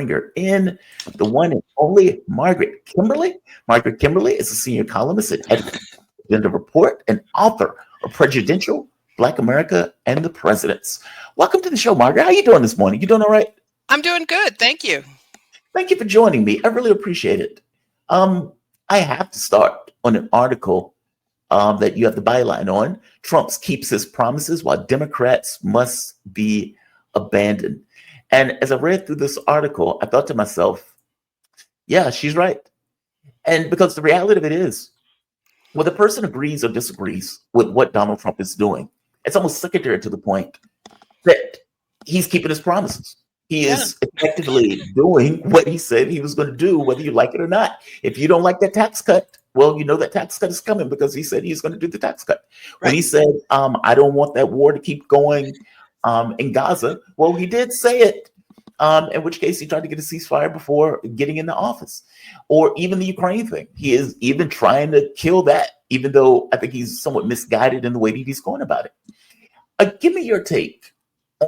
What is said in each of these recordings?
bringer in the one and only Margaret Kimberley. Margaret Kimberley is a senior columnist at Agenda Report and author of Prejudicial Black America and the Presidents. Welcome to the show, Margaret. How you doing this morning? You doing all right? I'm doing good. Thank you. Thank you for joining me. I really appreciate it. I have to start on an article that you have the byline on. Trump keeps his promises while Democrats must be abandoned. And as I read through this article, I thought to myself, yeah, she's right. And because the reality of it is, whether a person agrees or disagrees with what Donald Trump is doing, it's almost secondary to the point that he's keeping his promises. He is effectively doing what he said he was going to do, whether you like it or not. If you don't like that tax cut, well, you know that tax cut is coming because he said he's going to do the tax cut. Right. When he said, I don't want that war to keep going in Gaza, well, he did say it, in which case he tried to get a ceasefire before getting into office. Or even the Ukraine thing. He is even trying to kill that, even though I think he's somewhat misguided in the way that he's going about it. Give me your take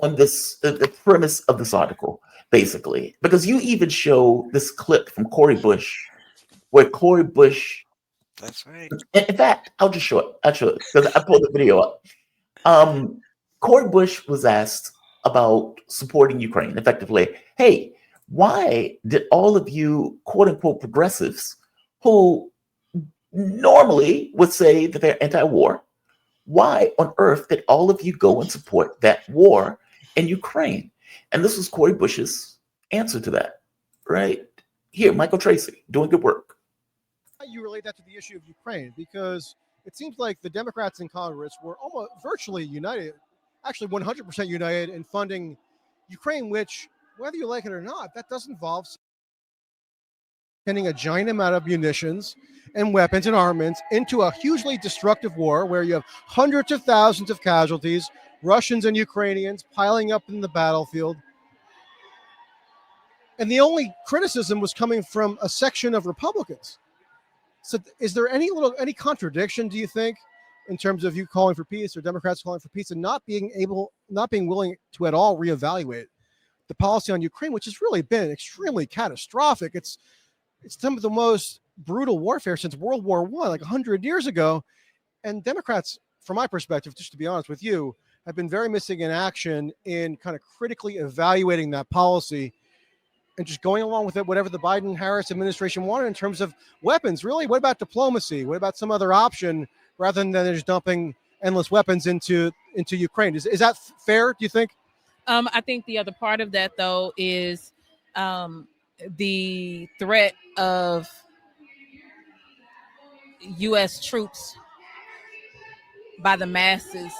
on this, the premise of this article, basically, because you even show this clip from Cori Bush, where Cori Bush. That's right. In fact, I'll show it because I pulled the video up. Cori Bush was asked about supporting Ukraine effectively. Hey, why did all of you, quote unquote, progressives who normally would say that they're anti-war, why on earth did all of you go and support that war in Ukraine? And this was Cori Bush's answer to that, right? Here, Michael Tracy, doing good work. You relate that to the issue of Ukraine, because it seems like the Democrats in Congress were almost virtually united, actually 100% united in funding Ukraine, which, whether you like it or not, that does involve sending a giant amount of munitions and weapons and armaments into a hugely destructive war where you have hundreds of thousands of casualties, Russians and Ukrainians piling up in the battlefield. And the only criticism was coming from a section of Republicans. So is there any contradiction, do you think, in terms of you calling for peace or Democrats calling for peace and not being willing to at all reevaluate the policy on Ukraine, which has really been extremely catastrophic? It's some of the most brutal warfare since World War I, like 100 years ago. And Democrats, from my perspective, just to be honest with you, have been very missing in action in kind of critically evaluating that policy and just going along with it, whatever the Biden-Harris administration wanted in terms of weapons. Really, what about diplomacy? What about some other option rather than just dumping endless weapons into Ukraine? Is that fair, do you think? I think the other part of that, though, is the threat of U.S. troops by the masses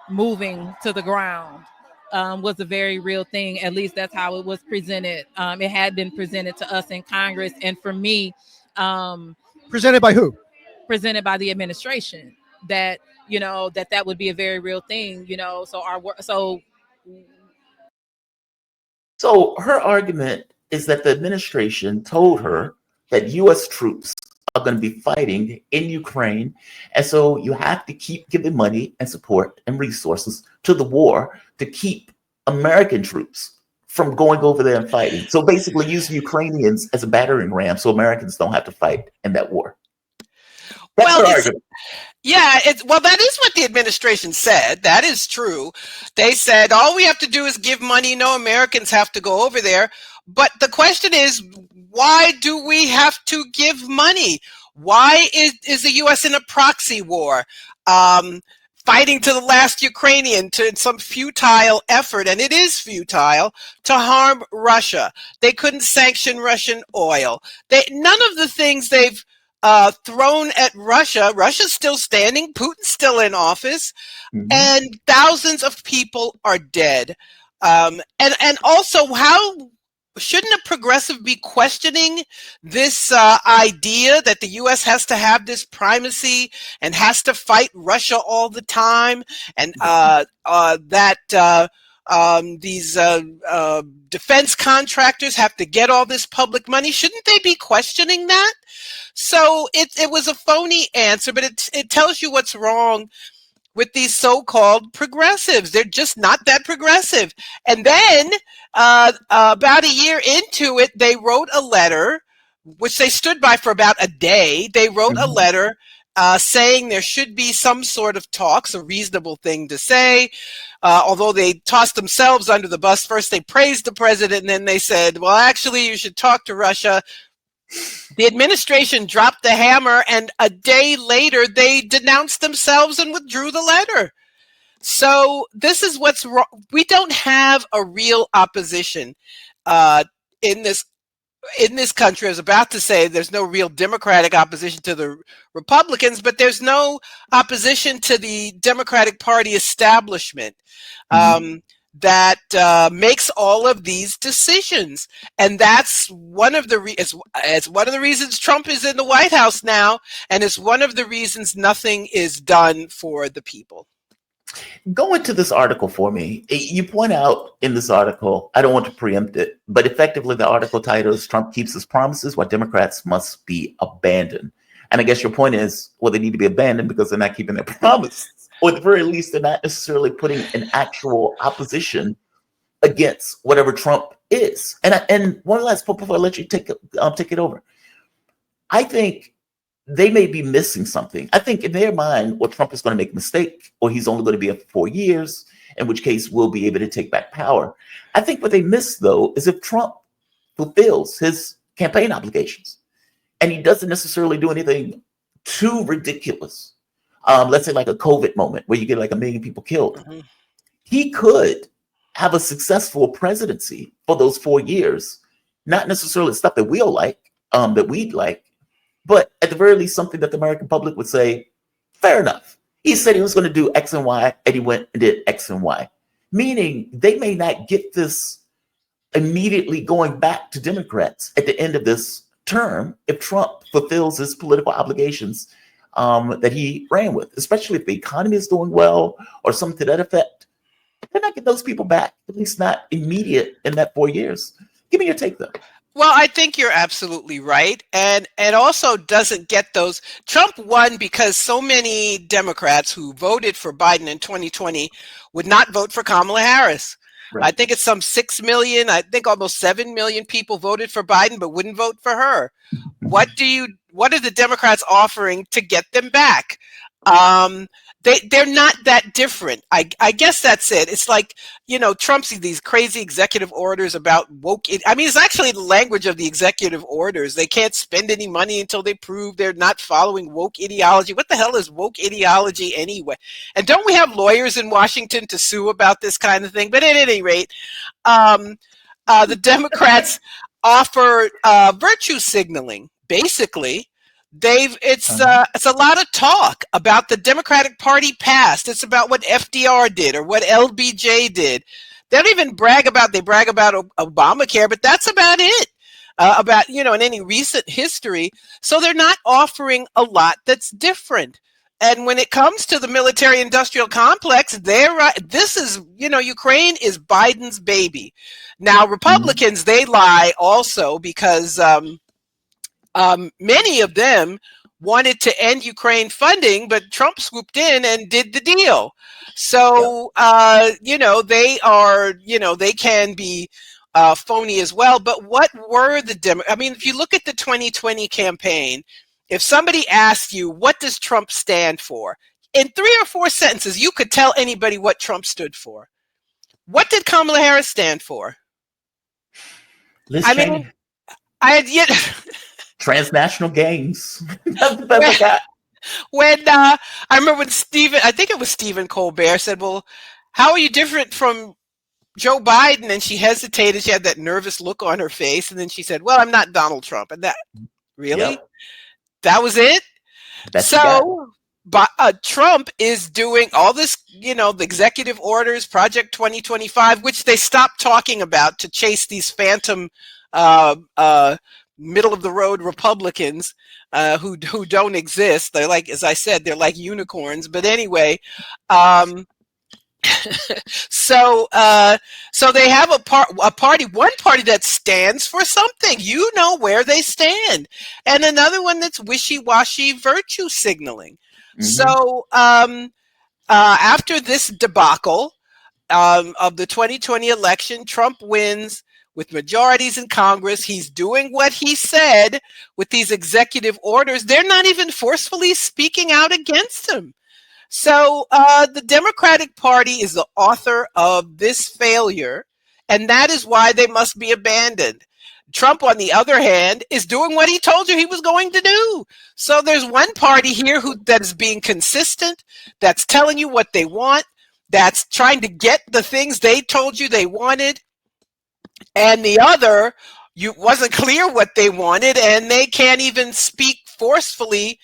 moving to the ground was a very real thing. At least that's how it was presented. It had been presented to us in Congress. And for me... presented by who? Presented by the administration. That, that would be a very real thing, So her argument is that the administration told her that U.S. troops are going to be fighting in Ukraine. And so you have to keep giving money and support and resources to the war to keep American troops from going over there and fighting. So basically using Ukrainians as a battering ram so Americans don't have to fight in that war. That's her argument. That is what the administration said. That is true. They said all we have to do is give money. No Americans have to go over there. But the question is, why do we have to give money? Why is the U.S. in a proxy war, fighting to the last Ukrainian to some futile effort, and it is futile, to harm Russia? They couldn't sanction Russian oil. None of the things they've thrown at Russia. Russia's still standing. Putin's still in office, and thousands of people are dead. And also, how shouldn't a progressive be questioning this idea that the U.S. has to have this primacy and has to fight Russia all the time, and that these defense contractors have to get all this public money? Shouldn't they be questioning that? So it was a phony answer, but it tells you what's wrong with these so-called progressives. They're just not that progressive. And then about a year into it, they wrote a letter, which they stood by for about a day. They wrote a letter saying there should be some sort of talks, a reasonable thing to say. Although they tossed themselves under the bus. First, they praised the president, and then they said, well, actually, you should talk to Russia. The administration dropped the hammer, and a day later, they denounced themselves and withdrew the letter. So this is what's wrong. We don't have a real opposition in this country. I was about to say there's no real Democratic opposition to the Republicans, but there's no opposition to the Democratic Party establishment that makes all of these decisions. And that's one of the it's one of the reasons Trump is in the White House now, and it's one of the reasons nothing is done for the people. Go into this article for me. You point out in this article, I don't want to preempt it, but effectively the article title is Trump keeps his promises while Democrats must be abandoned. And I guess your point is, well, they need to be abandoned because they're not keeping their promises. Or at the very least, they're not necessarily putting an actual opposition against whatever Trump is. And one last point before I let you take it over. I think they may be missing something. I think in their mind, well, Trump is going to make a mistake, or he's only going to be up for 4 years, in which case we'll be able to take back power. I think what they miss, though, is if Trump fulfills his campaign obligations and he doesn't necessarily do anything too ridiculous, let's say like a COVID moment where you get like 1 million people killed, he could have a successful presidency for those 4 years, not necessarily stuff that we'll like, that we'd like, but at the very least, something that the American public would say, fair enough. He said he was going to do X and Y, and he went and did X and Y. Meaning they may not get this immediately going back to Democrats at the end of this term if Trump fulfills his political obligations that he ran with, especially if the economy is doing well or something to that effect. They're not getting those people back, at least not immediate in that 4 years. Give me your take, though. Well, I think you're absolutely right. And also doesn't get those. Trump won because so many Democrats who voted for Biden in 2020 would not vote for Kamala Harris. Right. I think it's some 6 million, I think almost 7 million people voted for Biden, but wouldn't vote for her. What are the Democrats offering to get them back? They're not that different. I guess that's it. It's like, Trump's these crazy executive orders about woke. It's actually the language of the executive orders. They can't spend any money until they prove they're not following woke ideology. What the hell is woke ideology anyway? And don't we have lawyers in Washington to sue about this kind of thing? But at any rate, the Democrats offer virtue signaling, basically. It's a lot of talk about the Democratic Party past. It's about what FDR did or what LBJ did. They don't even brag about Obamacare, but that's about it. In any recent history. So they're not offering a lot that's different. And when it comes to the military-industrial complex, this is, Ukraine is Biden's baby. Now, Republicans, they lie also because many of them wanted to end Ukraine funding, but Trump swooped in and did the deal. So, they are, they can be phony as well. But what were if you look at the 2020 campaign, if somebody asked you, what does Trump stand for? In 3 or 4 sentences, you could tell anybody what Trump stood for. What did Kamala Harris stand for? Transnational gangs. When I remember when Stephen Colbert said, well, how are you different from Joe Biden? And she hesitated. She had that nervous look on her face. And then she said, well, I'm not Donald Trump. And really? Yep. That was it? Trump is doing all this, the executive orders, Project 2025, which they stopped talking about to chase these phantom middle of the road Republicans who don't exist. They're like, as I said, they're like unicorns. But anyway, so they have one party that stands for something, where they stand, and another one that's wishy-washy virtue signaling. So after this debacle of the 2020 election, Trump wins with majorities in Congress. He's doing what he said with these executive orders. They're not even forcefully speaking out against him. So the Democratic Party is the author of this failure, and that is why they must be abandoned. Trump, on the other hand, is doing what he told you he was going to do. So there's one party here that is being consistent, that's telling you what they want, that's trying to get the things they told you they wanted, and the other, wasn't clear what they wanted, and they can't even speak forcefully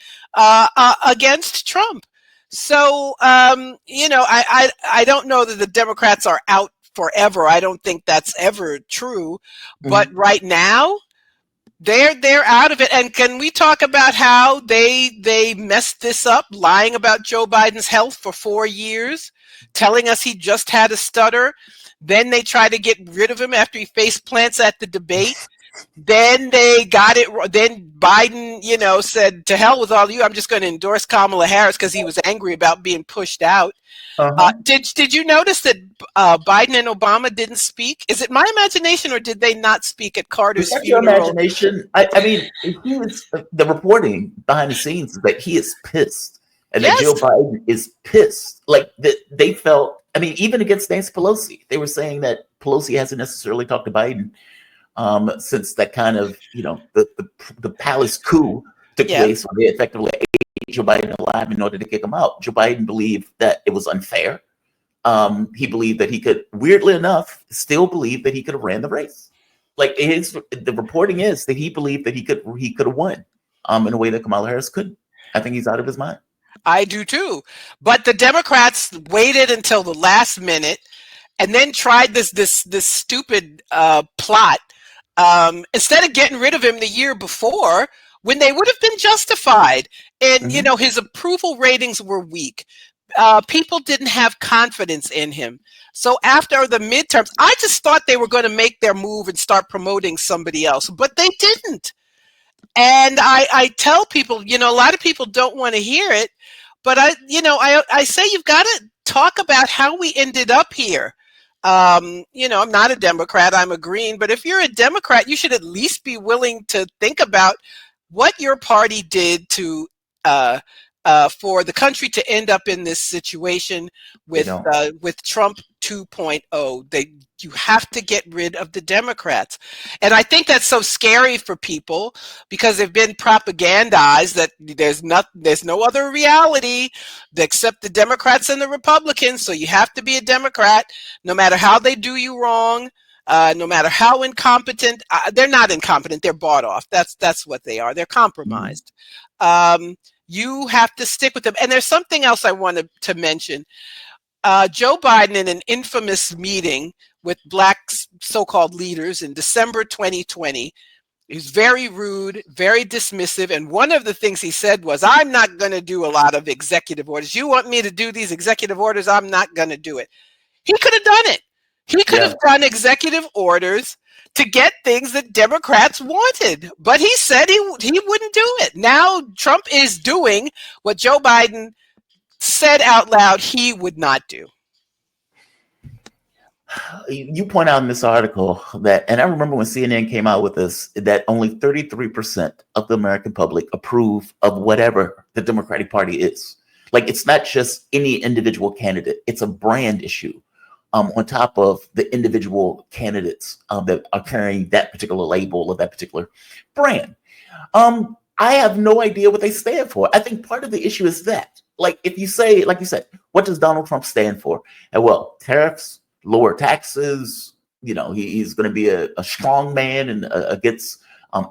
against Trump. So, I don't know that the Democrats are out forever. I don't think that's ever true. But right now, they're out of it. And can we talk about how they messed this up, lying about Joe Biden's health for 4 years, telling us he just had a stutter? Then they tried to get rid of him after he face plants at the debate. Then they got it. Then Biden, said, to hell with all of you. I'm just going to endorse Kamala Harris because he was angry about being pushed out. Did you notice that Biden and Obama didn't speak? Is it my imagination, or did they not speak at Carter's funeral? Your imagination. I mean, he was, the reporting behind the scenes is that he is pissed, and that Joe Biden is pissed. Like they felt. I mean, even against Nancy Pelosi, they were saying that Pelosi hasn't necessarily talked to Biden since that kind of, the palace coup took place, where they effectively ate Joe Biden alive in order to kick him out. Joe Biden believed that it was unfair. He believed that he could, weirdly enough, still believe that he could have ran the race. Like the reporting is that he believed that he could have won in a way that Kamala Harris couldn't. I think he's out of his mind. I do too. But the Democrats waited until the last minute and then tried this stupid plot. Instead of getting rid of him the year before, when they would have been justified. And, his approval ratings were weak. People didn't have confidence in him. So after the midterms, I just thought they were going to make their move and start promoting somebody else, but they didn't. And I tell people, a lot of people don't want to hear it, but I say you've got to talk about how we ended up here. I'm not a Democrat, I'm a Green, but if you're a Democrat, you should at least be willing to think about what your party did to for the country to end up in this situation with Trump 2.0. You have to get rid of the Democrats. And I think that's so scary for people because they've been propagandized that there's no other reality except the Democrats and the Republicans. So you have to be a Democrat no matter how they do you wrong. No matter how incompetent, they're not incompetent, they're bought off. That's what they are. They're compromised. You have to stick with them. And there's something else I wanted to mention. Joe Biden, in an infamous meeting with Black so-called leaders in December 2020, he was very rude, very dismissive. And one of the things he said was, I'm not going to do a lot of executive orders. You want me to do these executive orders? I'm not going to do it. He could have done it. He could have done executive orders to get things that Democrats wanted, but he said he wouldn't do it. Now Trump is doing what Joe Biden said out loud he would not do. You point out in this article that, and I remember when CNN came out with this, that only 33% of the American public approve of whatever the Democratic Party is. Like, it's not just any individual candidate, it's a brand issue. On top of the individual candidates that are carrying that particular label or that particular brand. I have no idea what they stand for. I think part of the issue is that, like, if you say, like you said, what does Donald Trump stand for? And well, tariffs, lower taxes, he's going to be a strong man and against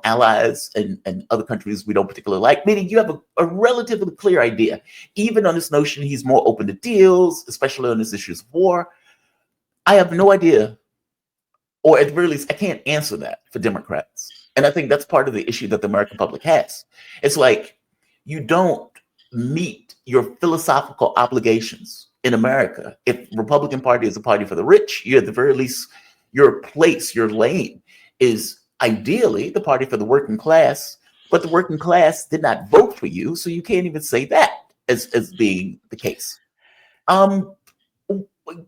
allies and other countries we don't particularly like, meaning you have a relatively clear idea. Even on this notion, he's more open to deals, especially on this issues of war. I have no idea, or at the very least, I can't answer that for Democrats. And I think that's part of the issue that the American public has. It's like, you don't meet your philosophical obligations in America. If Republican Party is a party for the rich, you at the very least, your place, your lane is ideally the party for the working class, but the working class did not vote for you, so you can't even say that as being the case. Um,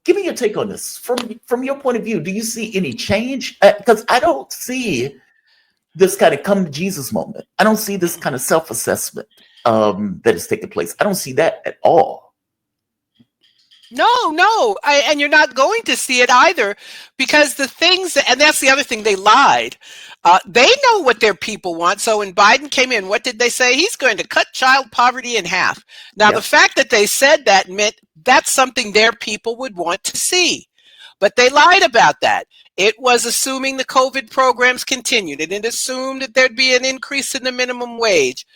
Give me your take on this. From your point of view, do you see any change? Because I don't see this kind of come to Jesus moment. I don't see this kind of self-assessment that is taking place. I don't see that at all. No, and you're not going to see it either, because and that's the other thing, they lied. They know what their people want. So when Biden came in, what did they say? He's going to cut child poverty in half. Now, Yep. the fact that they said that meant that's something their people would want to see. But they lied about that. It was assuming the COVID programs continued, and it assumed that there'd be an increase in the minimum wage,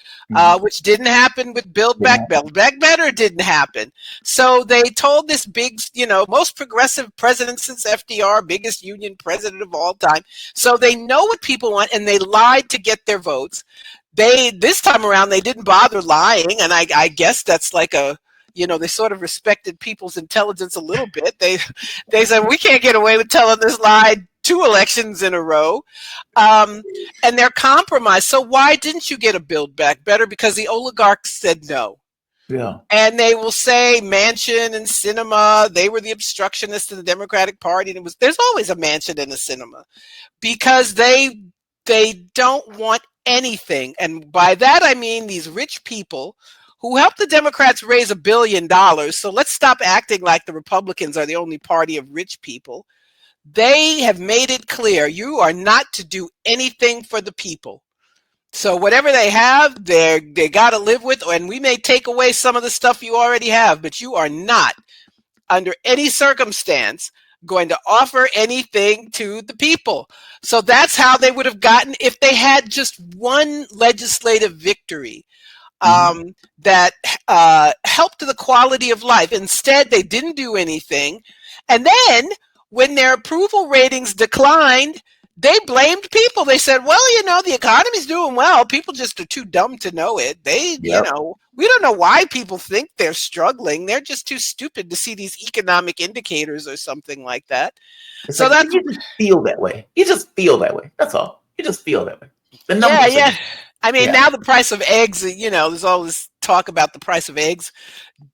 which didn't happen with Build Back Better didn't happen. So they told this big, most progressive president since FDR, biggest union president of all time. So they know what people want, and they lied to get their votes. This time around, they didn't bother lying, and I guess that's like they sort of respected people's intelligence a little bit. They said, we can't get away with telling this lie 2 elections in a row. And they're compromised. So why didn't you get a Build Back Better? Because the oligarchs said no. Yeah. And they will say Manchin and Sinema, they were the obstructionists of the Democratic Party. And there's always a Manchin and a Sinema, because they don't want anything. And by that, I mean these rich people who helped the Democrats raise $1 billion. So let's stop acting like the Republicans are the only party of rich people. They have made it clear you are not to do anything for the people. So whatever they have, they got to live with, and we may take away some of the stuff you already have, but you are not, under any circumstance, going to offer anything to the people. So that's how they would have gotten, if they had just one legislative victory that helped the quality of life. Instead, they didn't do anything. And then when their approval ratings declined, they blamed people. They said, well, the economy's doing well. People just are too dumb to know it. We don't know why people think they're struggling. They're just too stupid to see these economic indicators or something like that. It's so like, that's you just feel that way. You just feel that way. That's all. You just feel that way. The numbers yeah. I mean, now the price of eggs, there's all this talk about the price of eggs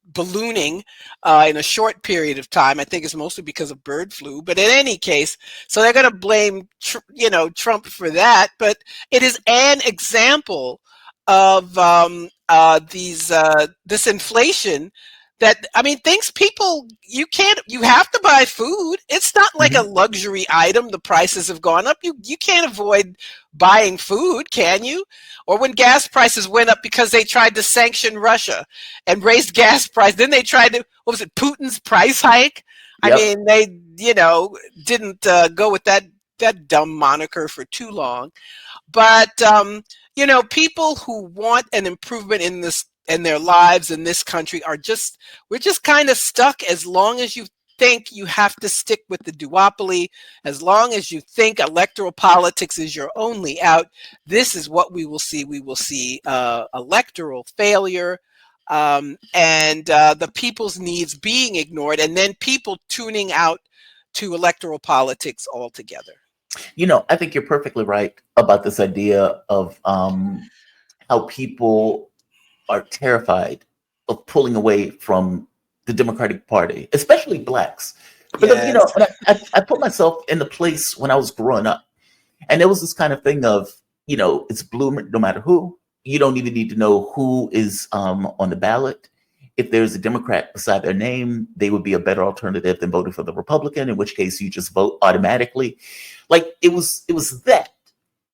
ballooning in a short period of time. I think it's mostly because of bird flu. But in any case, so they're going to blame, Trump for that. But it is an example of this inflation that, things people, you have to buy food. It's not like a luxury item. The prices have gone up. You can't avoid buying food, can you? Or when gas prices went up because they tried to sanction Russia and raised gas price. Then they tried to, Putin's price hike? Yep. They, didn't go with that dumb moniker for too long. But, people who want an improvement in their lives in this country we're just kind of stuck. As long as you think you have to stick with the duopoly, as long as you think electoral politics is your only out, this is what we will see. We will see electoral failure, and the people's needs being ignored, and then people tuning out to electoral politics altogether. I think you're perfectly right about this idea of how people are terrified of pulling away from the Democratic Party, especially blacks. Because, I put myself in the place when I was growing up, and there was this kind of thing of, it's blue no matter who. You don't even need to know who is on the ballot. If there's a Democrat beside their name, they would be a better alternative than voting for the Republican, in which case you just vote automatically. Like it was that.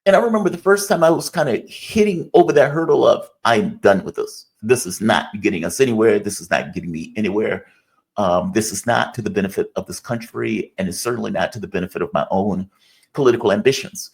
And I remember the first time I was kind of hitting over that hurdle of, I'm done with this. This is not getting us anywhere. This is not getting me anywhere. This is not to the benefit of this country, and it's certainly not to the benefit of my own political ambitions.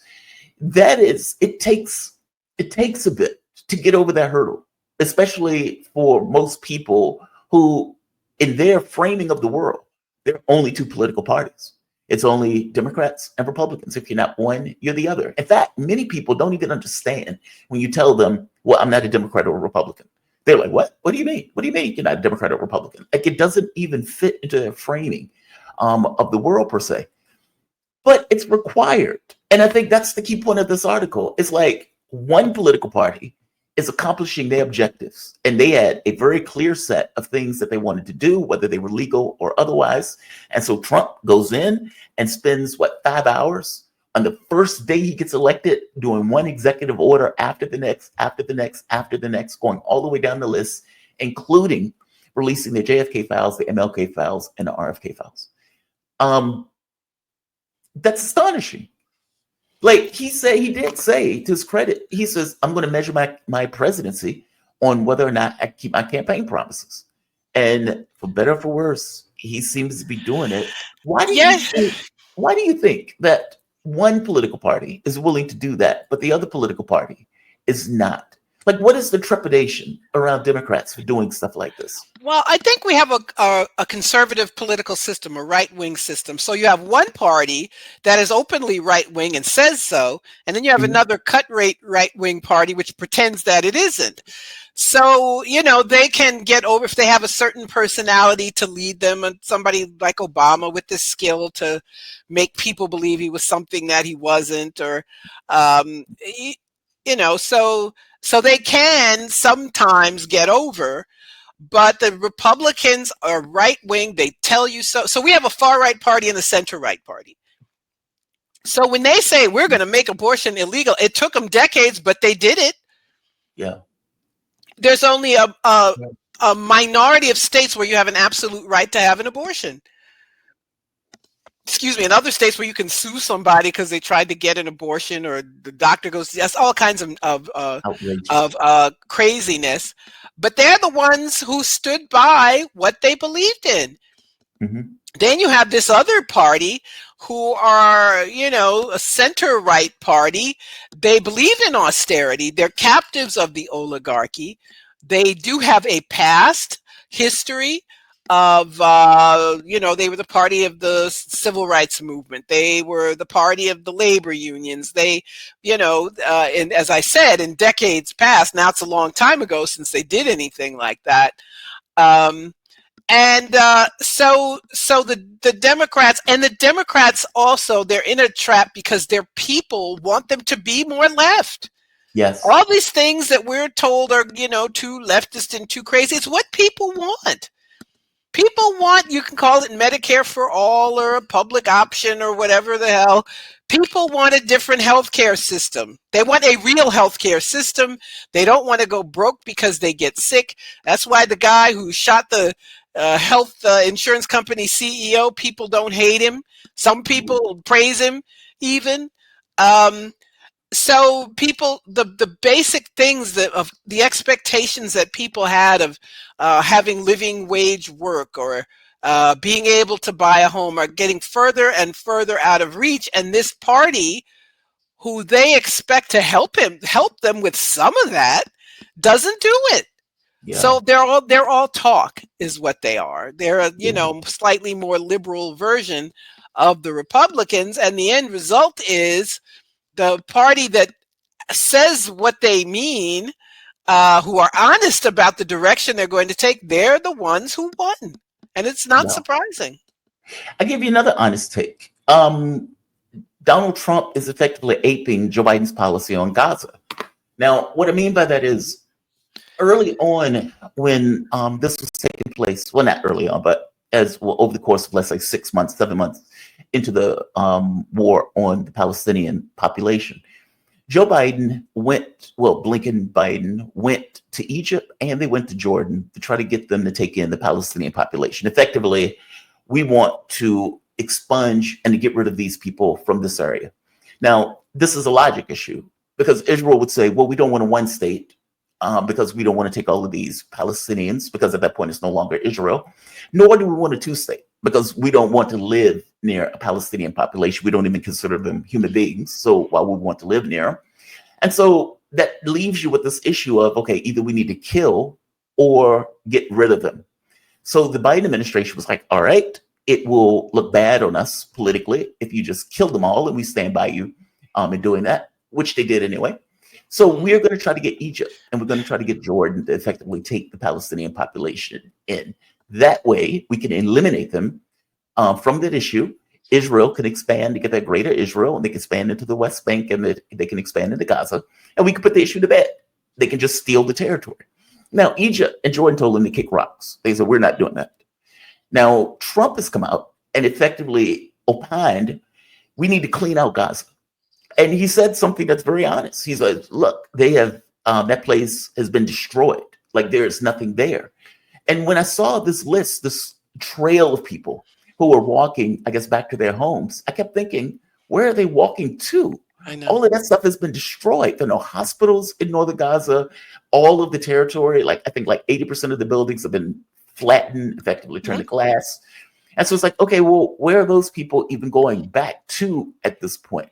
It takes a bit to get over that hurdle, especially for most people who, in their framing of the world, there are only 2 political parties. It's only Democrats and Republicans. If you're not one, you're the other. In fact, many people don't even understand when you tell them, well, I'm not a Democrat or a Republican. They're like, what? What do you mean? What do you mean you're not a Democrat or Republican? Like, it doesn't even fit into their framing of the world per se. But it's required. And I think that's the key point of this article. It's like one political party is accomplishing their objectives. And they had a very clear set of things that they wanted to do, whether they were legal or otherwise. And so Trump goes in and spends, 5 hours on the first day he gets elected, doing one executive order after the next, after the next, after the next, going all the way down the list, including releasing the JFK files, the MLK files, and the RFK files. That's astonishing. Like he did say, to his credit, he says, I'm going to measure my presidency on whether or not I keep my campaign promises. And for better or for worse, he seems to be doing it. Why do you think that one political party is willing to do that, but the other political party is not? Like, what is the trepidation around Democrats for doing stuff like this? Well, I think we have a conservative political system, a right-wing system. So you have one party that is openly right-wing and says so, and then you have another cut-rate right-wing party which pretends that it isn't. So, they can get over if they have a certain personality to lead them, and somebody like Obama with the skill to make people believe he was something that he wasn't, or, so they can sometimes get over. But the Republicans are right-wing. They tell you so. So we have a far-right party and a center-right party. So when they say we're going to make abortion illegal, it took them decades, but they did it. Yeah. There's only a minority of states where you have an absolute right to have an abortion. Excuse me, in other states where you can sue somebody because they tried to get an abortion, or the doctor goes, yes, all kinds of craziness. But they're the ones who stood by what they believed in. Mm-hmm. Then you have this other party who are, a center-right party. They believe in austerity. They're captives of the oligarchy. They do have a past history of, they were the party of the civil rights movement. They were the party of the labor unions. They, and as I said, in decades past, now it's a long time ago since they did anything like that. So the Democrats also, they're in a trap because their people want them to be more left. Yes. All these things that we're told are, too leftist and too crazy. It's what people want. People want, you can call it Medicare for all or a public option or whatever the hell. People want a different healthcare system. They want a real healthcare system. They don't want to go broke because they get sick. That's why the guy who shot the health insurance company CEO, people don't hate him. Some people praise him even. So people, the basic things of the expectations that people had of having living wage work or being able to buy a home are getting further and further out of reach. And this party, who they expect to help them with some of that, doesn't do it. Yeah. So they're all talk is what they are. They're a slightly more liberal version of the Republicans, and the end result is the party that says what they mean, who are honest about the direction they're going to take, they're the ones who won. And it's not surprising. I'll give you another honest take. Donald Trump is effectively aping Joe Biden's policy on Gaza. Now, what I mean by that is early on when this was taking place, well, not early on, but over the course of, let's say, 6 months, 7 months into the war on the Palestinian population, Joe Biden Biden went to Egypt and they went to Jordan to try to get them to take in the Palestinian population. Effectively, we want to expunge and to get rid of these people from this area. Now, this is a logic issue because Israel would say, well, we don't want a one state because we don't want to take all of these Palestinians, because at that point it's no longer Israel, nor do we want a two state because we don't want to live near a Palestinian population. We don't even consider them human beings. So why would we want to live near them? And so that leaves you with this issue of, okay, either we need to kill or get rid of them. So the Biden administration was like, all right, it will look bad on us politically if you just kill them all, and we stand by you in doing that, which they did anyway. So we're going to try to get Egypt and we're going to try to get Jordan to effectively take the Palestinian population in. That way we can eliminate them from that issue. Israel can expand to get that greater Israel, and they can expand into the West Bank, and they can expand into Gaza, and we can put the issue to bed. they can just steal the territory. Now, Egypt and Jordan told them to kick rocks. They said, we're not doing that. Now, Trump has come out and effectively opined, we need to clean out Gaza. And he said something that's very honest. He's like, look, they have, that place has been destroyed. Like there's nothing there. And when I saw this list, this trail of people who were walking, I guess, back to their homes, I kept thinking, where are they walking to? I know. All of that stuff has been destroyed. There are no hospitals in northern Gaza. All of the territory, like I think like 80% of the buildings have been flattened, effectively turned to glass. And so it's like, okay, well, where are those people even going back to at this point?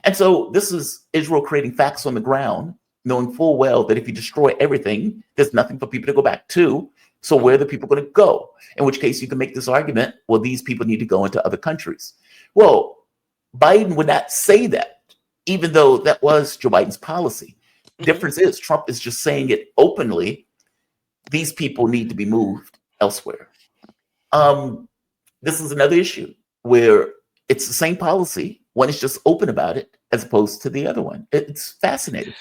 And so this is Israel creating facts on the ground, knowing full well that if you destroy everything, there's nothing for people to go back to. So where are the people going to go? In which case you can make this argument, well, these people need to go into other countries. Well, Biden would not say that, even though that was Joe Biden's policy. Difference is Trump is just saying it openly. These people need to be moved elsewhere. This is another issue where it's the same policy. One is just open about it as opposed to the other one. It's fascinating.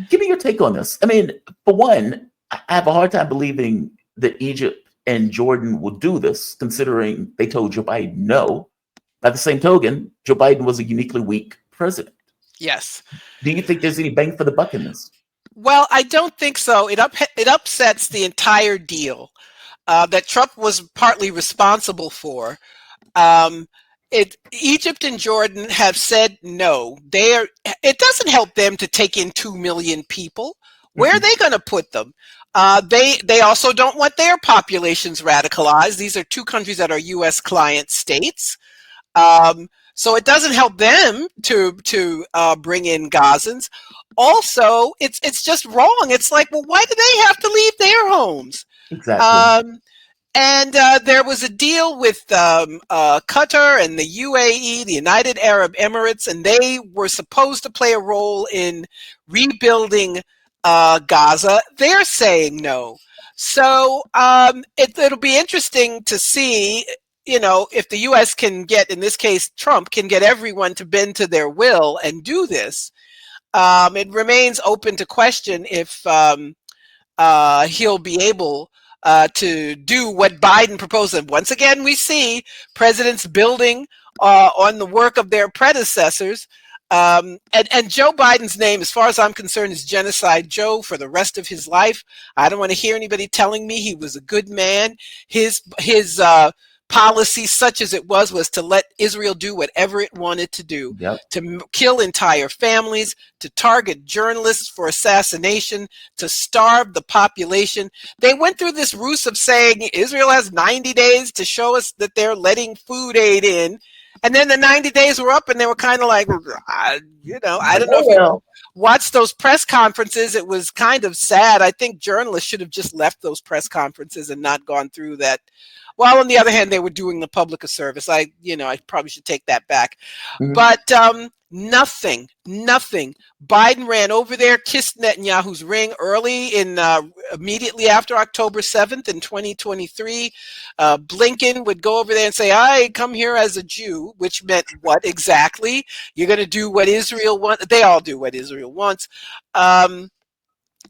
Give me your take on this. I mean, for one, I have a hard time believing that Egypt and Jordan will do this, considering they told Joe Biden no. By the same token, Joe Biden was a uniquely weak president. Yes. Do you think there's any bang for the buck in this? Well, I don't think so. It upsets the entire deal that Trump was partly responsible for. Egypt and Jordan have said no. It doesn't help them to take in 2 million people. Where are they going to put them? They also don't want their populations radicalized. These are two countries that are U.S. client states. So it doesn't help them to bring in Gazans. Also, it's just wrong. It's like, well, why do they have to leave their homes? Exactly. And there was a deal with Qatar and the UAE, the United Arab Emirates, and they were supposed to play a role in rebuilding Gaza. They're saying no. So it'll be interesting to see, if the U.S. can get, in this case, Trump can get everyone to bend to their will and do this. It remains open to question if he'll be able to do what Biden proposed. And once again, we see presidents building on the work of their predecessors. And Joe Biden's name, as far as I'm concerned, is Genocide Joe for the rest of his life. I don't want to hear anybody telling me he was a good man. His policy, such as it was to let Israel do whatever it wanted to do, to kill entire families, to target journalists for assassination, to starve the population. They went through this ruse of saying Israel has 90 days to show us that they're letting food aid in. And then the 90 days were up and they were kind of like, I don't know if you watched those press conferences. It was kind of sad. I think journalists should have just left those press conferences and not gone through that. Well, on the other hand, they were doing the public a service. I probably should take that back. But nothing. Biden ran over there, kissed Netanyahu's ring immediately after October 7th in 2023. Blinken would go over there and say, I come here as a Jew, which meant what exactly? You're going to do what Israel wants. They all do what Israel wants.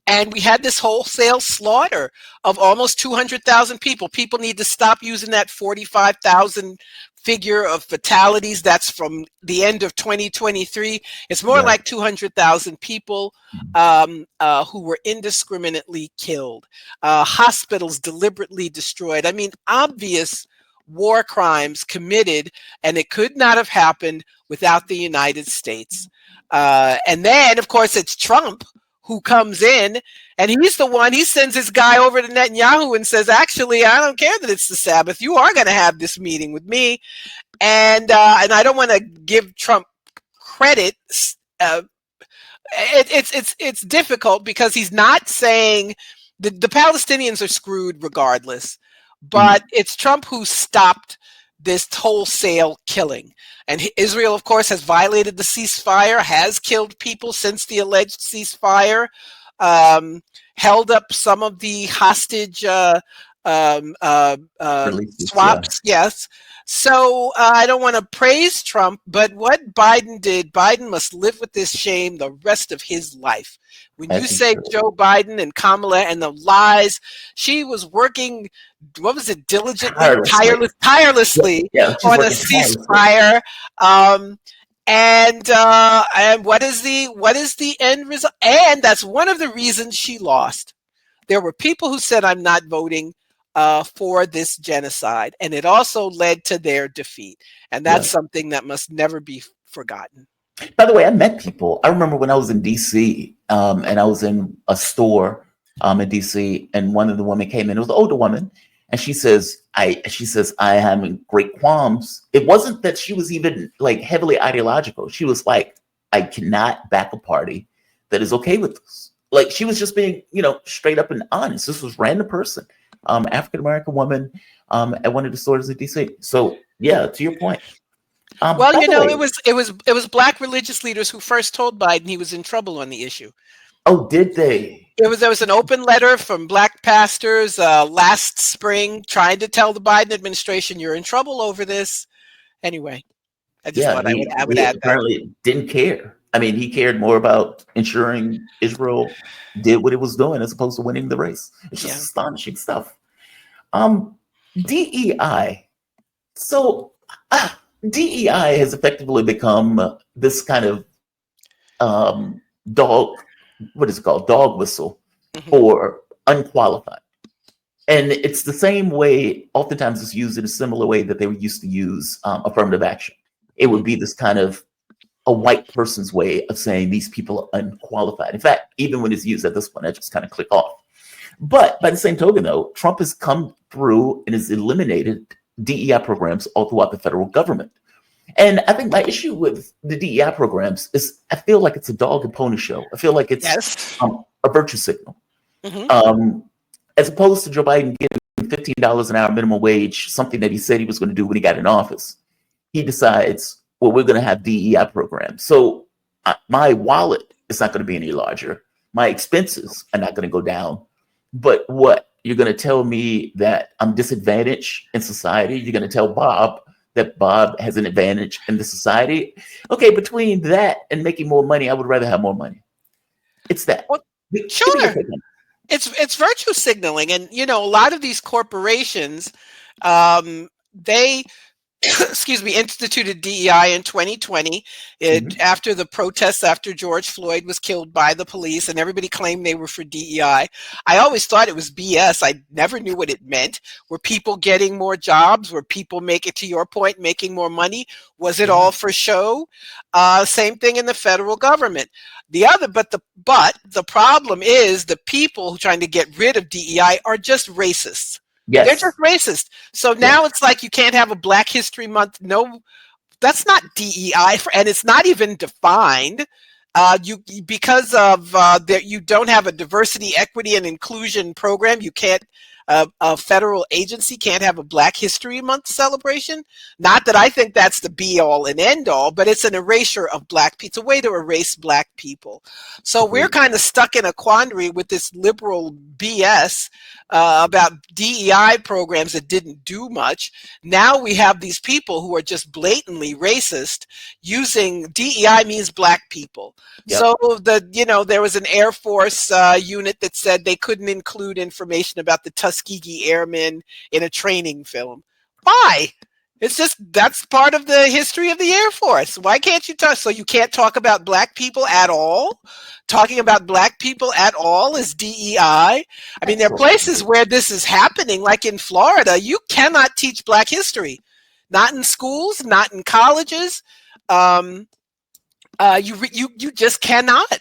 And we had this wholesale slaughter of almost 200,000 people. People need to stop using that 45,000 figure of fatalities. That's from the end of 2023. It's more like 200,000 people who were indiscriminately killed. Hospitals deliberately destroyed. I mean, obvious war crimes committed, and it could not have happened without the United States. And then, of course, it's Trump who comes in, and he sends his guy over to Netanyahu and says, actually, I don't care that it's the Sabbath. You are going to have this meeting with me. And I don't want to give Trump credit. It's difficult because he's not saying the Palestinians are screwed regardless, but it's Trump who stopped this wholesale killing. And Israel, of course, has violated the ceasefire, has killed people since the alleged ceasefire, held up some of the hostage Releases, yeah. swaps. Yes. So I don't want to praise Trump, but what Biden did, Biden must live with this shame the rest of his life. When you As he say should. Joe Biden and Kamala and the lies, she was working, what was it, diligently, Tirelessly. tirelessly Yeah, she's on a working tirelessly. ceasefire. And what is the end result? And that's one of the reasons she lost. There were people who said, I'm not voting for this genocide. And it also led to their defeat. And that's Yeah. something that must never be forgotten. By the way, I met people. I remember when I was in DC, and I was in a store in DC, and one of the women came in. It was an older woman, and she says, I am having great qualms. It wasn't that she was even like heavily ideological. She was like, I cannot back a party that is okay with this. Like, she was just being, straight up and honest. This was a random person, African American woman, at one of the stores in DC. So yeah, to your point. Well, By the way, it was black religious leaders who first told Biden he was in trouble on the issue. oh, did they? There was an open letter from black pastors last spring trying to tell the Biden administration, you're in trouble over this. Anyway, I just thought I would he add that. apparently didn't care. I mean, he cared more about ensuring Israel did what it was doing as opposed to winning the race. It's just astonishing stuff. DEI. So DEI has effectively become this kind of dog whistle for unqualified. And it's the same way, oftentimes it's used in a similar way that they were used to use affirmative action. It would be this kind of a white person's way of saying these people are unqualified. In fact, even when it's used at this point, I just kind of click off. But by the same token, though, Trump has come through and has eliminated DEI programs all throughout the federal government. And I think my issue with the DEI programs is I feel like it's a dog and pony show. I feel like it's a virtue signal. As opposed to Joe Biden giving $15 an hour minimum wage, something that he said he was going to do when he got in office. He decides, well, we're going to have DEI programs. So my wallet is not going to be any larger. My expenses are not going to go down. But what? You're going to tell me that I'm disadvantaged in society? You're going to tell Bob that Bob has an advantage in the society? Okay, between that and making more money, I would rather have more money. It's that. Well, sure. It's virtue signaling. And, a lot of these corporations, they instituted DEI in 2020 after the protests after George Floyd was killed by the police, and everybody claimed they were for DEI. I always thought it was BS. I never knew what it meant. Were people getting more jobs? Were people to your point, making more money? Was it all for show? Same thing in the federal government. But the problem is the people who are trying to get rid of DEI are just racists. Yes. They're just racist. So now it's like you can't have a Black History Month. No, that's not DEI, and it's not even defined. Because of that, you don't have a diversity, equity, and inclusion program. You can't. A federal agency can't have a Black History Month celebration. Not that I think that's the be-all and end-all, but it's an erasure of Black people. It's a way to erase Black people. So we're kind of stuck in a quandary with this liberal BS about DEI programs that didn't do much. Now we have these people who are just blatantly racist using DEI means Black people. Yep. So there was an Air Force unit that said they couldn't include information about the Tuskegee Airmen in a training film. Why? It's just, that's part of the history of the Air Force. Why can't you talk? So you can't talk about Black people at all? Talking about Black people at all is DEI? I mean, there are places where this is happening, like in Florida. You cannot teach Black history. Not in schools, not in colleges. You just cannot.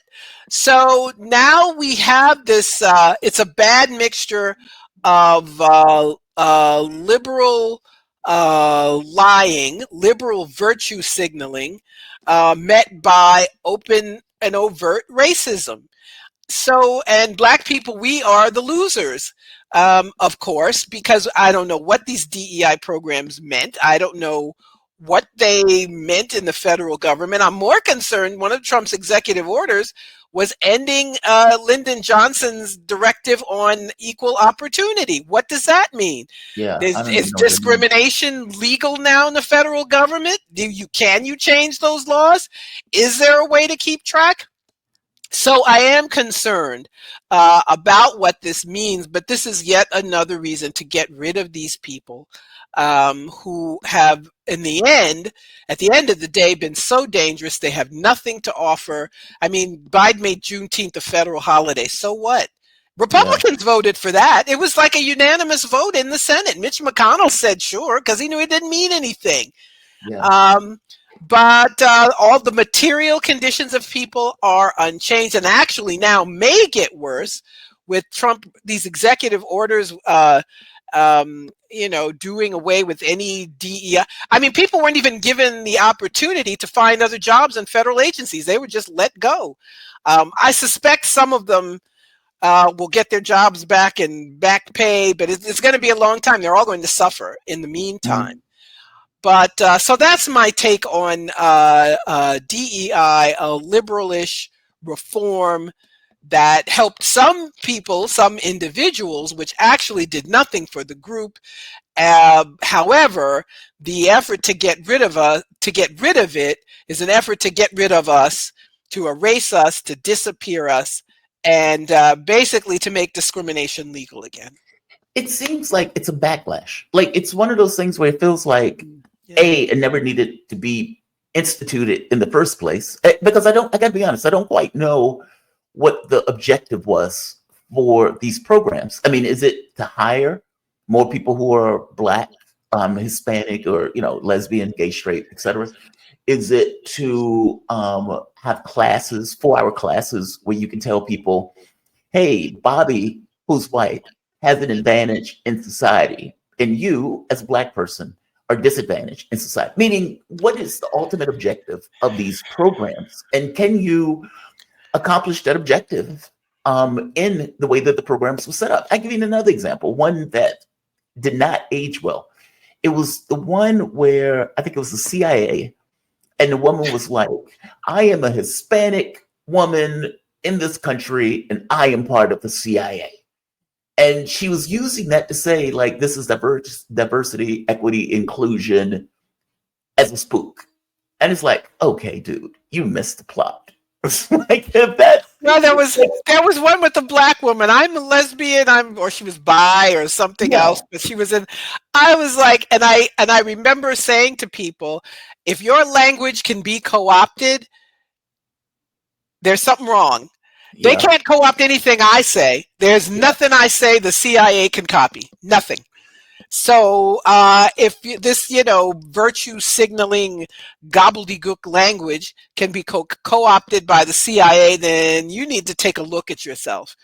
So now we have this, it's a bad mixture of liberal lying, liberal virtue signaling, met by open and overt racism. So, and Black people, we are the losers, of course, because I don't know what these DEI programs meant. I don't know what they meant in the federal government. I'm more concerned, one of Trump's executive orders was ending Lyndon Johnson's directive on equal opportunity. What does that mean? Yeah, I don't even Is know what that means. discrimination legal now in the federal government? Can you change those laws? Is there a way to keep track? So I am concerned about what this means, but this is yet another reason to get rid of these people who have, at the end of the day, been so dangerous. They have nothing to offer. I mean, Biden made Juneteenth a federal holiday. So what? Republicans voted for that. It was like a unanimous vote in the Senate. Mitch McConnell said sure because he knew it didn't mean anything. Yeah. But all the material conditions of people are unchanged, and actually now may get worse with Trump. These executive orders, doing away with any DEI. I mean, people weren't even given the opportunity to find other jobs in federal agencies; they were just let go. I suspect some of them will get their jobs back and back pay, but it's going to be a long time. They're all going to suffer in the meantime. Mhm. But so that's my take on DEI, a liberalish reform that helped some people, some individuals, which actually did nothing for the group. However, the effort to get rid of it is an effort to get rid of us, to erase us, to disappear us, and basically to make discrimination legal again. It seems like it's a backlash. Like it's one of those things where it feels like Yeah. it never needed to be instituted in the first place. Because I gotta be honest, I don't quite know what the objective was for these programs. I mean, is it to hire more people who are Black, Hispanic, or lesbian, gay, straight, etc.? Is it to have classes, 4-hour classes, where you can tell people, hey, Bobby, who's white, has an advantage in society, and you, as a Black person, are disadvantaged in society? Meaning, what is the ultimate objective of these programs? And can you accomplish that objective in the way that the programs were set up? I'll give you another example, one that did not age well. It was the one where I think it was the CIA, and the woman was like, I am a Hispanic woman in this country, and I am part of the CIA. And she was using that to say, like, this is diversity, equity, inclusion as a spook. And it's like, okay, dude, you missed the plot. Like, if that's No, there was one with the Black woman. I'm a lesbian. Or she was bi or something else. But she was in. I was like, and I remember saying to people, if your language can be co-opted, there's something wrong. They can't co-opt anything I say. There's nothing I say the CIA can copy. Nothing. So if this, virtue signaling gobbledygook language can be co-opted by the CIA, then you need to take a look at yourself.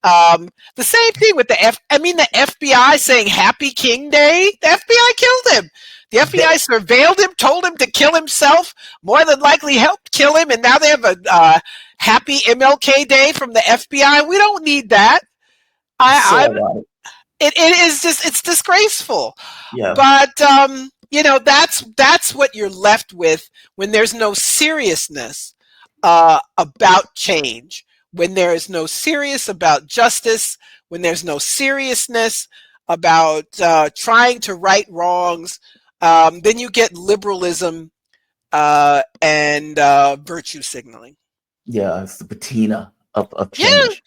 The same thing with the FBI saying Happy King Day. The FBI killed him. The FBI surveilled him, told him to kill himself, more than likely helped kill him, and now they have a Happy MLK Day from the FBI. We don't need that. It is just, it's disgraceful. Yeah. But that's what you're left with when there's no seriousness about change, when there is no serious about justice, when there's no seriousness about trying to right wrongs. Then you get liberalism and virtue signaling. Yeah, it's the patina of change.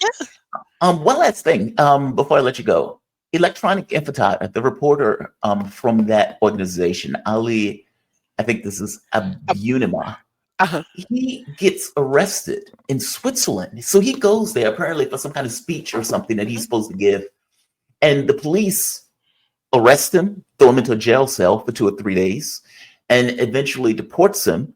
Yeah. One last thing before I let you go. Electronic Intifada, the reporter from that organization, Ali, I think this is Abunimah, he gets arrested in Switzerland. So he goes there apparently for some kind of speech or something that he's supposed to give. And the police arrest him, throw him into a jail cell for 2 or 3 days, and eventually deports him.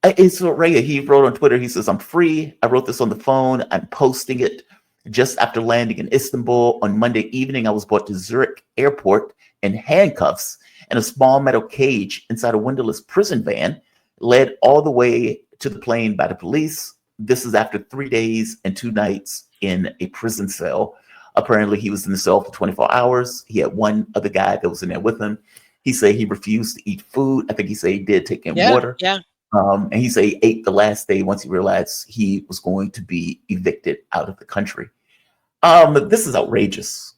It's Raya. He wrote on Twitter, he says, I'm free. I wrote this on the phone. I'm posting it. Just after landing in Istanbul on Monday evening, I was brought to Zurich airport in handcuffs and a small metal cage inside a windowless prison van, led all the way to the plane by the police. This is after 3 days and 2 nights in a prison cell. Apparently, he was in the cell for 24 hours. He had one other guy that was in there with him. He said he refused to eat food. I think he said he did take in Yeah, water. yeah. And he said he ate the last day once he realized he was going to be evicted out of the country. This is outrageous.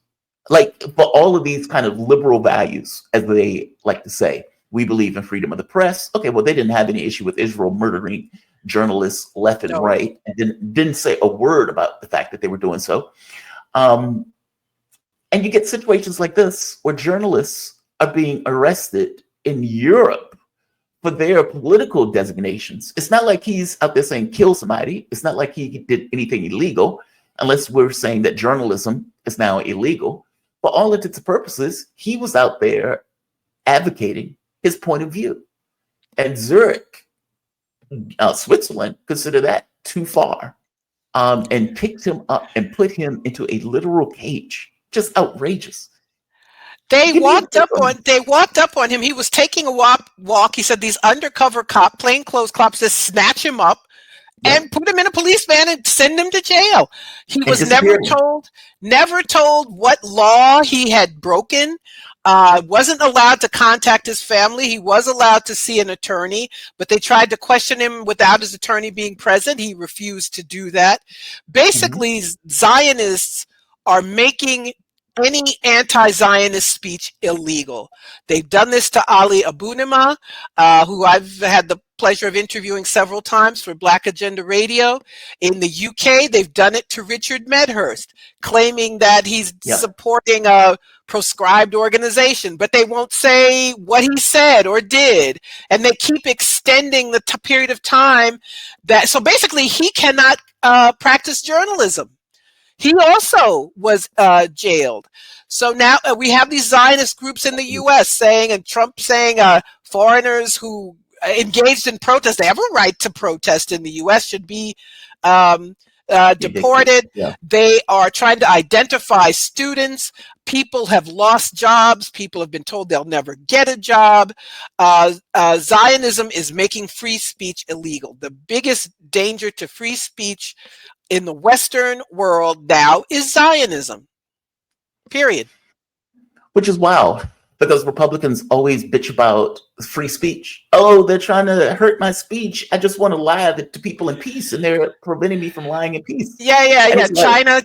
Like, for all of these kind of liberal values, as they like to say, we believe in freedom of the press. Okay, well, they didn't have any issue with Israel murdering journalists left and No. right, and didn't say a word about the fact that they were doing so. And you get situations like this where journalists are being arrested in Europe for their political designations. It's not like he's out there saying kill somebody. It's not like he did anything illegal, unless we're saying that journalism is now illegal. For all intents and purposes, he was out there advocating his point of view. And Zurich, Switzerland, considered that too far, and picked him up and put him into a literal cage. Just outrageous. They walked up on him. He was taking a walk. He said these undercover plainclothes cops just snatch him up and put him in a police van and send him to jail. He was never told what law he had broken. Wasn't allowed to contact his family. He was allowed to see an attorney, but they tried to question him without his attorney being present. He refused to do that. Basically, Zionists are making any anti-Zionist speech illegal. They've done this to Ali Abunimah, who I've had the pleasure of interviewing several times for Black Agenda Radio. In the UK, they've done it to Richard Medhurst, claiming that he's supporting a proscribed organization, but they won't say what he said or did, and they keep extending the period of time that. So basically, he cannot practice journalism. He also was jailed. So now we have these Zionist groups in the U.S. saying, and Trump saying, foreigners who engaged in protest, they have a right to protest in the U.S., should be deported. Yeah. They are trying to identify students. People have lost jobs. People have been told they'll never get a job. Zionism is making free speech illegal. The biggest danger to free speech in the Western world now is Zionism. Period. Which is wild, because Republicans always bitch about free speech. Oh, they're trying to hurt my speech. I just want to lie to people in peace, and they're preventing me from lying in peace. Yeah.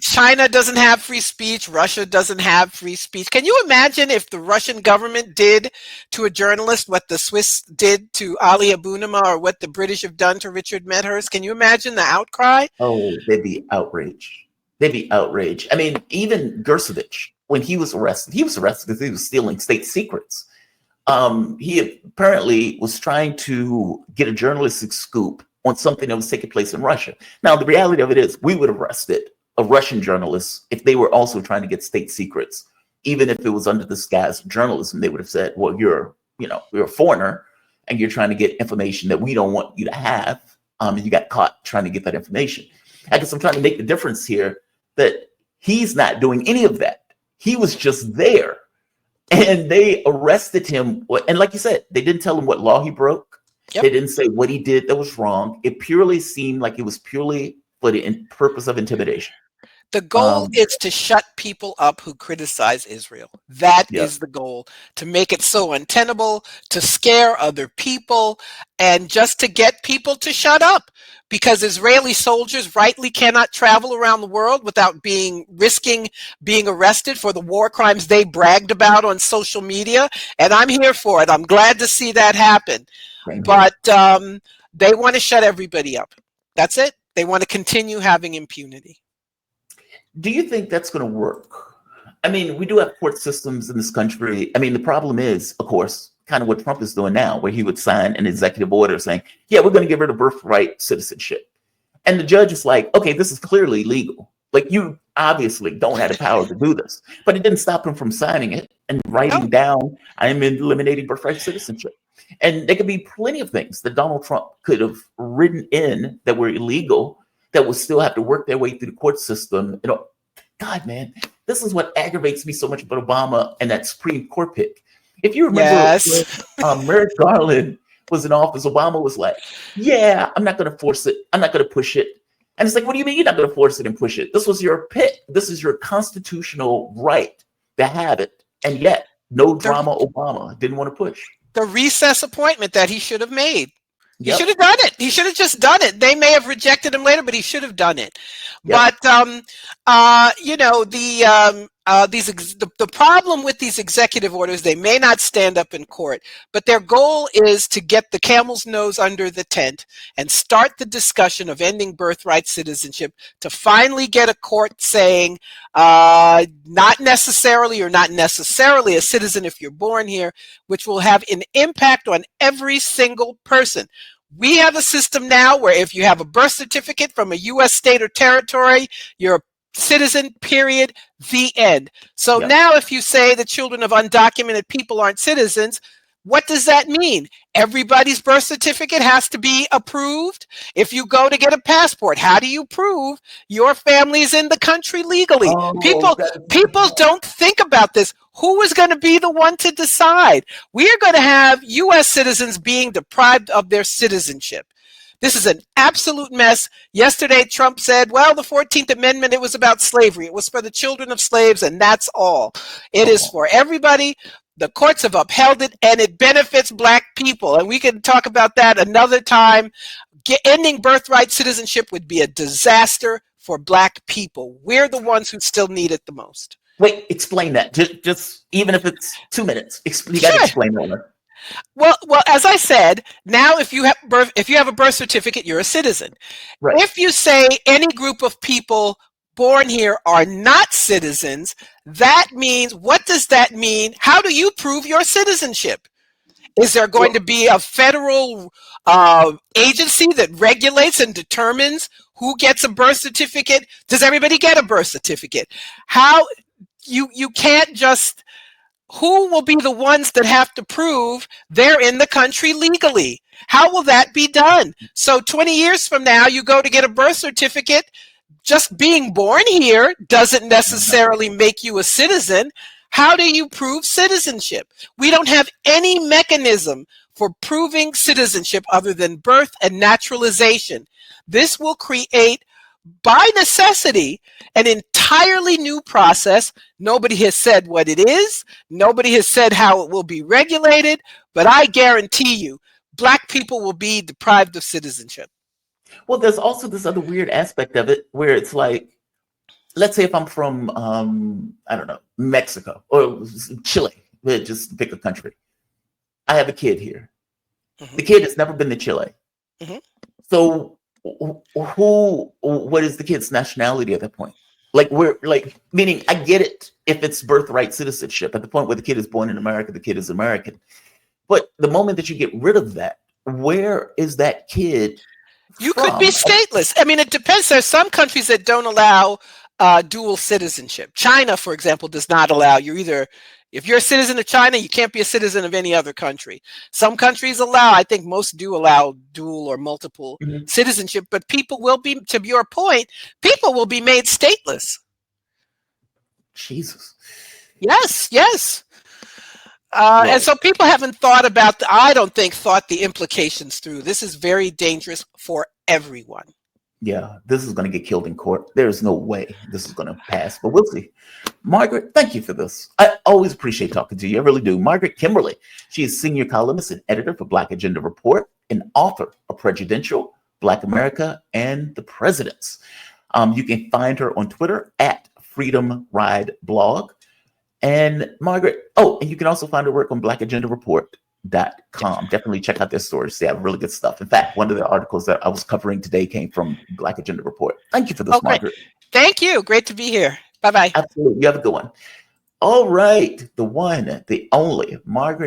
China doesn't have free speech. Russia doesn't have free speech. Can you imagine if the Russian government did to a journalist what the Swiss did to Ali Abunimah, or what the British have done to Richard Medhurst? Can you imagine the outcry? Oh, they'd be outraged. I mean, even Gersovich, when he was arrested because he was stealing state secrets. He apparently was trying to get a journalistic scoop on something that was taking place in Russia. Now, the reality of it is we would have arrested a Russian journalist if they were also trying to get state secrets. Even if it was under the disguise of journalism, they would have said, well, you're a foreigner and you're trying to get information that we don't want you to have. And you got caught trying to get that information. I guess I'm trying to make the difference here that he's not doing any of that. He was just there, and they arrested him. And like you said, they didn't tell him what law he broke. Yep. They didn't say what he did that was wrong. It purely seemed like it was purely for the purpose of intimidation. The goal is to shut people up who criticize Israel. That is the goal, to make it so untenable, to scare other people, and just to get people to shut up. Because Israeli soldiers rightly cannot travel around the world without risking being arrested for the war crimes they bragged about on social media. And I'm here for it. I'm glad to see that happen. But they want to shut everybody up. That's it. They want to continue having impunity. Do you think that's going to work? I mean, we do have court systems in this country. I mean, the problem is, of course, kind of what Trump is doing now, where he would sign an executive order saying, yeah, we're going to get rid of birthright citizenship. And the judge is like, okay, this is clearly legal. Like, you obviously don't have the power to do this. But it didn't stop him from signing it and writing down, I am eliminating birthright citizenship. And there could be plenty of things that Donald Trump could have written in that were illegal that would still have to work their way through the court system. God, man, this is what aggravates me so much about Obama and that Supreme Court pick. If you remember when Merrick Garland was in office, Obama was like, yeah, I'm not going to force it. I'm not going to push it. And it's like, what do you mean you're not going to force it and push it? This was your pick. This is your constitutional right to have it. And yet No drama Obama didn't want to push. The recess appointment that he should have made. He Yep. should have done it. He should have just done it. They may have rejected him later, but he should have done it. Yep. But you know, the problem with these executive orders, they may not stand up in court, but their goal is to get the camel's nose under the tent and start the discussion of ending birthright citizenship, to finally get a court saying not necessarily a citizen if you're born here, which will have an impact on every single person. We have a system now where if you have a birth certificate from a U.S. state or territory, you're a citizen, period, the end. So now if you say the children of undocumented people aren't citizens, what does that mean? Everybody's birth certificate has to be approved. If you go to get a passport, how do you prove your family is in the country legally? People don't think about this. Who is going to be the one to decide? We are going to have U.S. citizens being deprived of their citizenship. This is an absolute mess. Yesterday, Trump said, well, the 14th Amendment, it was about slavery. It was for the children of slaves, and that's all. It is for everybody. The courts have upheld it, and it benefits Black people. And we can talk about that another time. Ending birthright citizenship would be a disaster for Black people. We're the ones who still need it the most. Wait, explain that. Just even if it's 2 minutes, you got to explain that. Well, as I said, now if you have a birth certificate, you're a citizen. Right. If you say any group of people born here are not citizens, that means, what does that mean? How do you prove your citizenship? Is there going to be a federal agency that regulates and determines who gets a birth certificate? Does everybody get a birth certificate? How you can't just. Who will be the ones that have to prove they're in the country legally? How will that be done? So 20 years from now, you go to get a birth certificate. Just being born here doesn't necessarily make you a citizen. How do you prove citizenship? We don't have any mechanism for proving citizenship other than birth and naturalization. This will create, by necessity, an entirely new process. Nobody has said what it is. Nobody has said how it will be regulated. But I guarantee you, Black people will be deprived of citizenship. Well, there's also this other weird aspect of it where it's like, let's say if I'm from, I don't know, Mexico or Chile, just pick a country. I have a kid here. Mm-hmm. The kid has never been to Chile. Mm-hmm. So what is the kid's nationality at that point? Meaning I get it if it's birthright citizenship. At the point where the kid is born in America, the kid is American. But the moment that you get rid of that, where is that kid You from? could be stateless. I mean, it depends. There's some countries that don't allow dual citizenship. China, for example, does not allow you either. If you're a citizen of China, you can't be a citizen of any other country. Some countries allow, I think most do allow dual or multiple citizenship, but people will be, to your point, people will be made stateless. Jesus. Yes. And so people haven't thought the implications through. This is very dangerous for everyone. Yeah, this is going to get killed in court. There's no way this is going to pass, but we'll see. Margaret, thank you for this. I always appreciate talking to you. I really do. Margaret Kimberley, she is senior columnist and editor for Black Agenda Report and author of Prejudential, Black America, and the Presidents. You can find her on Twitter at Freedom Ride Blog. And Margaret, and you can also find her work on blackagendareport.com. Definitely check out their stories. They have really good stuff. In fact, one of the articles that I was covering today came from Black Agenda Report. Thank you for this, Margaret. Thank you. Great to be here. Bye-bye. Absolutely. You have a good one. All right. The one, the only Margaret